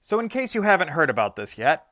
So in case you haven't heard about this yet,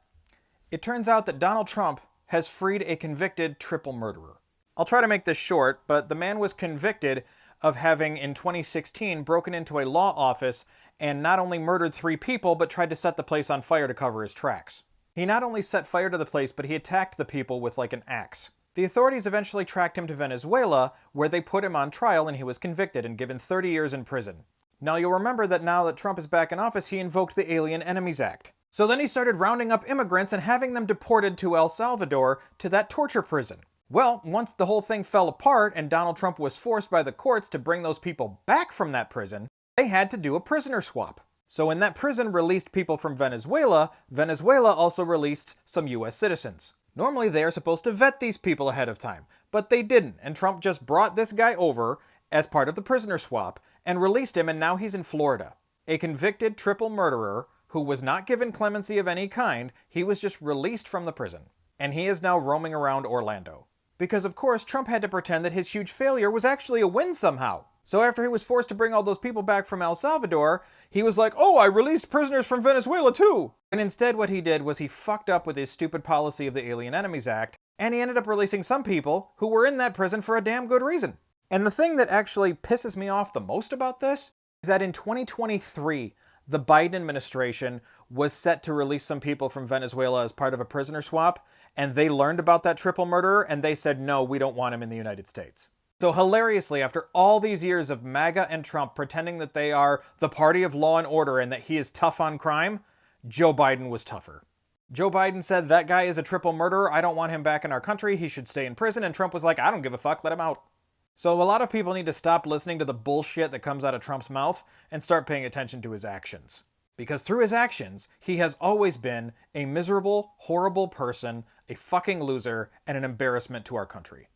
it turns out that Donald Trump has freed a convicted triple murderer. I'll try to make this short, but the man was convicted of having, in 2016, broken into a law office and not only murdered 3 people, but tried to set the place on fire to cover his tracks. He not only set fire to the place, but he attacked the people with like an axe. The authorities eventually tracked him to Venezuela, where they put him on trial and he was convicted and given 30 years in prison. Now you'll remember that now that Trump is back in office, he invoked the Alien Enemies Act. So then he started rounding up immigrants and having them deported to El Salvador to that torture prison. Well, once the whole thing fell apart and Donald Trump was forced by the courts to bring those people back from that prison, they had to do a prisoner swap. So when that prison released people from Venezuela, Venezuela also released some US citizens. Normally they are supposed to vet these people ahead of time, but they didn't, and Trump just brought this guy over as part of the prisoner swap and released him, and now he's in Florida. A convicted triple murderer who was not given clemency of any kind, he was just released from the prison. And he is now roaming around Orlando. Because of course Trump had to pretend that his huge failure was actually a win somehow. So after he was forced to bring all those people back from El Salvador, he was like, oh, I released prisoners from Venezuela too! And instead what he did was he fucked up with his stupid policy of the Alien Enemies Act, and he ended up releasing some people who were in that prison for a damn good reason. And the thing that actually pisses me off the most about this is that in 2023, the Biden administration was set to release some people from Venezuela as part of a prisoner swap, and they learned about that triple murderer, and they said, no, we don't want him in the United States. So hilariously, after all these years of MAGA and Trump pretending that they are the party of law and order and that he is tough on crime, Joe Biden was tougher. Joe Biden said, that guy is a triple murderer, I don't want him back in our country, he should stay in prison, and Trump was like, I don't give a fuck, let him out. So a lot of people need to stop listening to the bullshit that comes out of Trump's mouth and start paying attention to his actions. Because through his actions, he has always been a miserable, horrible person, a fucking loser, and an embarrassment to our country.